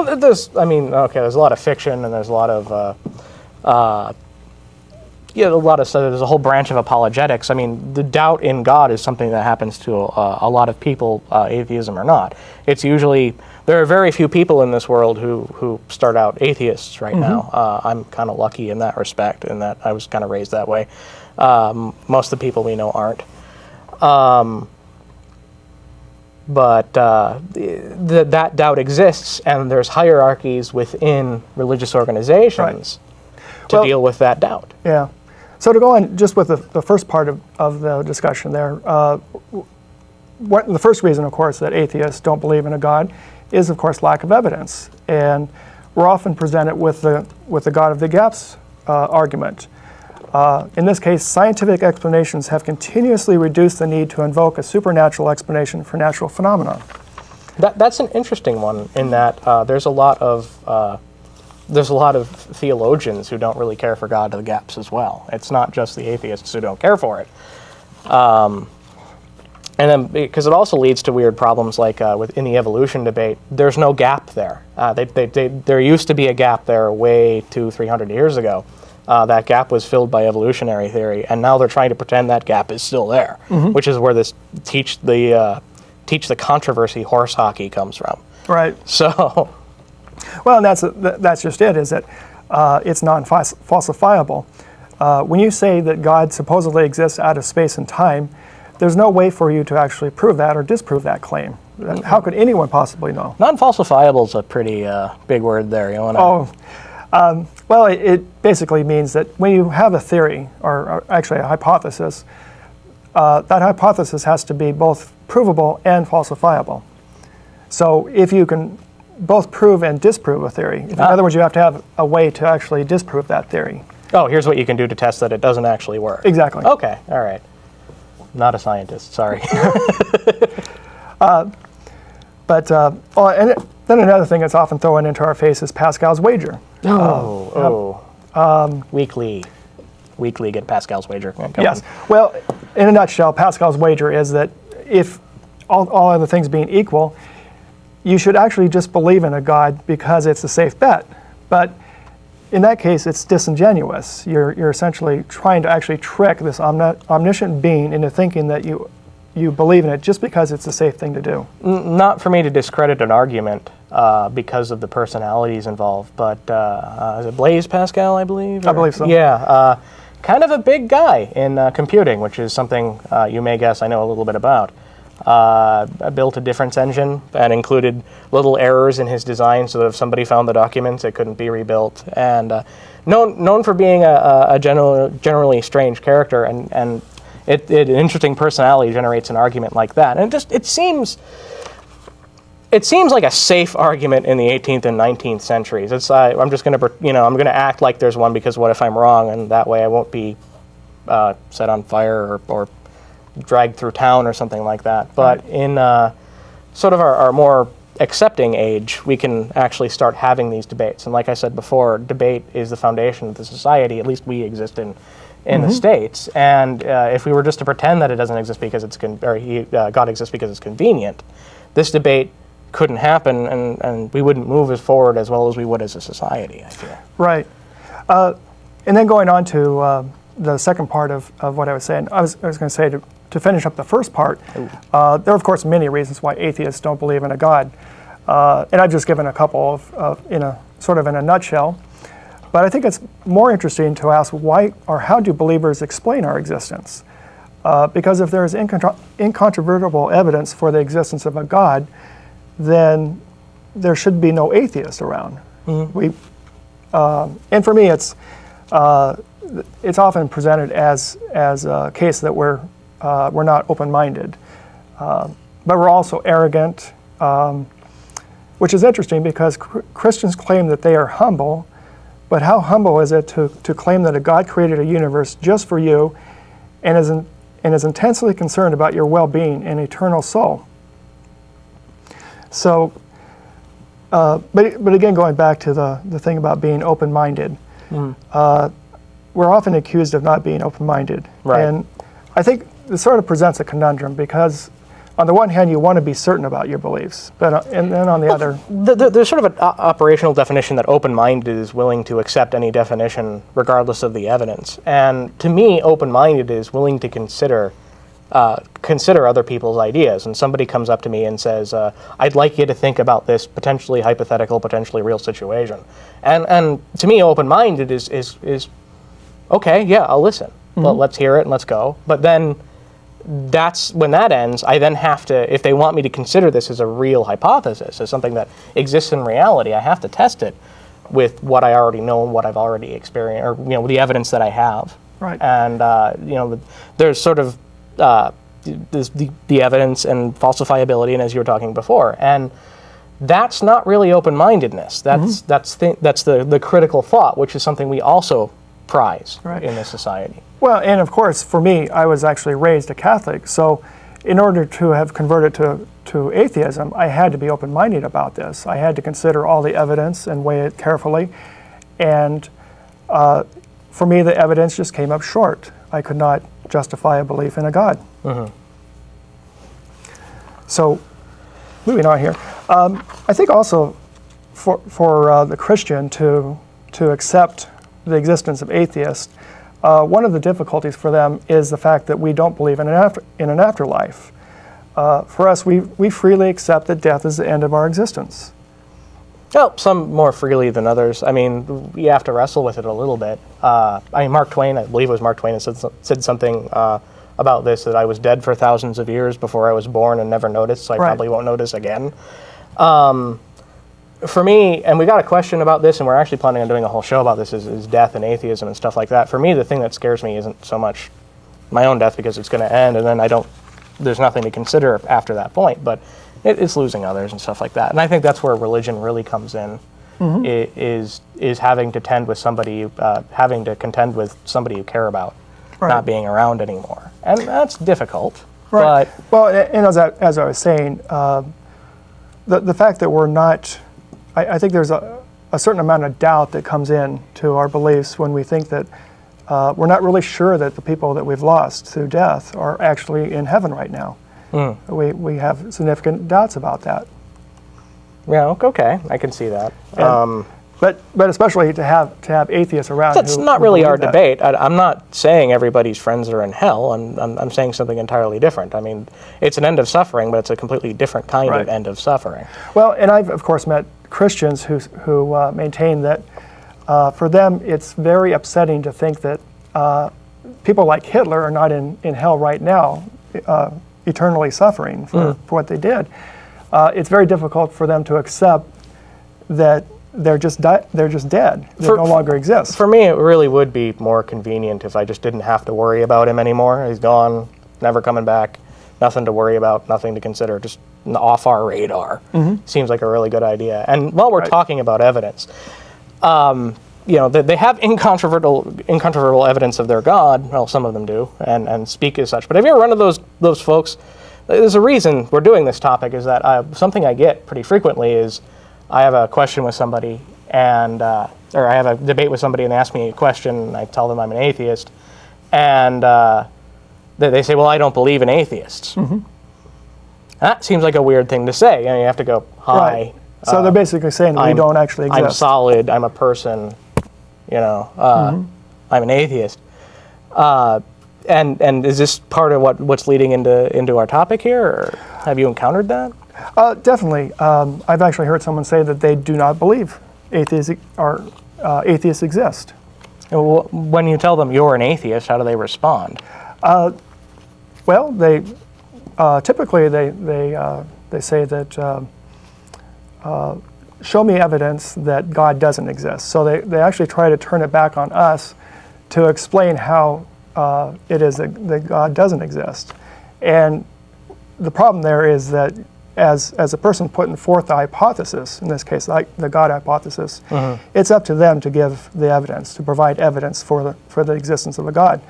Well, there's a lot of fiction, and there's a lot of there's a whole branch of apologetics. I mean, the doubt in God is something that happens to a lot of people, atheism or not. It's usually, there are very few people in this world who start out atheists right now. I'm kind of lucky in that respect, in that I was kind of raised that way. Most of the people we know aren't. But that doubt exists, and there's hierarchies within religious organizations to deal with that doubt. Yeah. So to go on just with the first part of the discussion there, the first reason, of course, that atheists don't believe in a God is, of course, lack of evidence. And we're often presented with the God of the gaps argument. In this case, scientific explanations have continuously reduced the need to invoke a supernatural explanation for natural phenomena. That's an interesting one, in that there's a lot of theologians who don't really care for God of the gaps as well. It's not just the atheists who don't care for it. And then, because it also leads to weird problems like in the evolution debate, there's no gap there. There used to be a gap there way 200-300 years ago. That gap was filled by evolutionary theory, and now they're trying to pretend that gap is still there, which is where this teach the controversy horse hockey comes from. Right. So, well, and that's just it. Is that it's non-falsifiable. When you say that God supposedly exists out of space and time, there's no way for you to actually prove that or disprove that claim. How could anyone possibly know? Non-falsifiable is a pretty big word there. You want to? Well, it basically means that when you have a theory, or actually a hypothesis, that hypothesis has to be both provable and falsifiable. So if you can both prove and disprove a theory, in other words, you have to have a way to actually disprove that theory. Oh, here's what you can do to test that it doesn't actually work. Exactly. Okay, all right. Not a scientist, sorry. And then another thing that's often thrown into our face is Pascal's wager. Weekly get Pascal's wager. Yes. Well, in a nutshell, Pascal's wager is that if all other things being equal, you should actually just believe in a God because it's a safe bet. But in that case, it's disingenuous. You're essentially trying to actually trick this omniscient being into thinking that you believe in it just because it's a safe thing to do. Not for me to discredit an argument because of the personalities involved, but is it Blaise Pascal, I believe? I believe so. Yeah, kind of a big guy in computing, which is something you may guess I know a little bit about. Built a difference engine and included little errors in his design so that if somebody found the documents, it couldn't be rebuilt. And known for being a generally strange character, and an interesting personality generates an argument like that. And it seems like a safe argument in the 18th and 19th centuries. It's I'm just going to I'm going to act like there's one, because what if I'm wrong, and that way I won't be set on fire or dragged through town or something like that. But in sort of our more accepting age, we can actually start having these debates. And like I said before, debate is the foundation of the society. At least we exist in the States. And if we were just to pretend that it doesn't exist because God exists because it's convenient, this debate couldn't happen, and we wouldn't move as forward as well as we would as a society, I feel. Right. And then going on to the second part of what I was saying, I was going to say to finish up the first part, there are, of course, many reasons why atheists don't believe in a God. And I've just given a couple in a nutshell. But I think it's more interesting to ask why or how do believers explain our existence? Because if there is incontrovertible evidence for the existence of a God, then there should be no atheist around. And for me, it's often presented as a case that we're not open-minded, but we're also arrogant, which is interesting because Christians claim that they are humble, but how humble is it to claim that a God created a universe just for you and is intensely concerned about your well-being and eternal soul? So, but again, going back to the thing about being open-minded, we're often accused of not being open-minded. Right. And I think it sort of presents a conundrum because on the one hand, you want to be certain about your beliefs, but and then on the other, there's sort of an operational definition that open-minded is willing to accept any definition regardless of the evidence. And to me, open-minded is willing to consider other people's ideas. And somebody comes up to me and says, I'd like you to think about this potentially hypothetical, potentially real situation. And to me, open-minded is okay, yeah, I'll listen. Well, let's hear it and let's go. But then that's when that ends. I then have to, if they want me to consider this as a real hypothesis, as something that exists in reality, I have to test it with what I already know and what I've already experienced, or the evidence that I have. Right. And there's sort of the evidence and falsifiability, and as you were talking before, and that's not really open-mindedness. That's the critical thought, which is something we also prize in this society. Well, and of course, for me, I was actually raised a Catholic, so in order to have converted to atheism, I had to be open-minded about this. I had to consider all the evidence and weigh it carefully, and for me, the evidence just came up short. I could not justify a belief in a God. So, moving on here, I think also for the Christian to accept the existence of atheists, one of the difficulties for them is the fact that we don't believe in an afterlife. For us, we freely accept that death is the end of our existence. Well, some more freely than others. I mean, you have to wrestle with it a little bit. Mark Twain, I believe it was Mark Twain, said something about this, that I was dead for thousands of years before I was born and never noticed, so I probably won't notice again. For me, and we got a question about this, and we're actually planning on doing a whole show about this, is death and atheism and stuff like that. For me, the thing that scares me isn't so much my own death, because it's going to end, and then there's nothing to consider after that point, but it's losing others and stuff like that. And I think that's where religion really comes in, is having to contend with somebody you care about not being around anymore. And that's difficult. Right. But well, and as I was saying, the fact that we're not, I think there's a certain amount of doubt that comes in to our beliefs when we think that we're not really sure that the people that we've lost through death are actually in heaven right now. We have significant doubts about that. Yeah, okay, I can see that. But especially to have atheists around. That's not really our debate. I'm not saying everybody's friends are in hell. I'm saying something entirely different. I mean, it's an end of suffering, but it's a completely different kind of end of suffering. Well, and I've of course met Christians who maintain that for them it's very upsetting to think that people like Hitler are not in hell right now, eternally suffering for what they did. It's very difficult for them to accept that they're just dead. They no longer exist. For me, it really would be more convenient if I just didn't have to worry about him anymore. He's gone, never coming back, nothing to worry about, nothing to consider, just off our radar. Seems like a really good idea. And while we're talking about evidence, they have incontrovertible evidence of their God. Well, some of them do, and speak as such. But have you ever run into those folks? There's a reason we're doing this topic, is that something I get pretty frequently is I have a question with somebody, or I have a debate with somebody, and they ask me a question, and I tell them I'm an atheist, and they say, well, I don't believe in atheists. That seems like a weird thing to say. You have to go, hi. Right. So they're basically saying we don't actually exist. I'm solid, I'm a person, I'm an atheist. And is this part of what's leading into our topic here, or have you encountered that? Definitely. I've actually heard someone say that they do not believe atheists exist. When you tell them you're an atheist, how do they respond? Well, they typically they say that show me evidence that God doesn't exist. So they actually try to turn it back on us to explain how it is that God doesn't exist. And the problem there is that as a person putting forth the hypothesis, in this case, like the God hypothesis, it's up to them to give the evidence, to provide evidence for the existence of a God.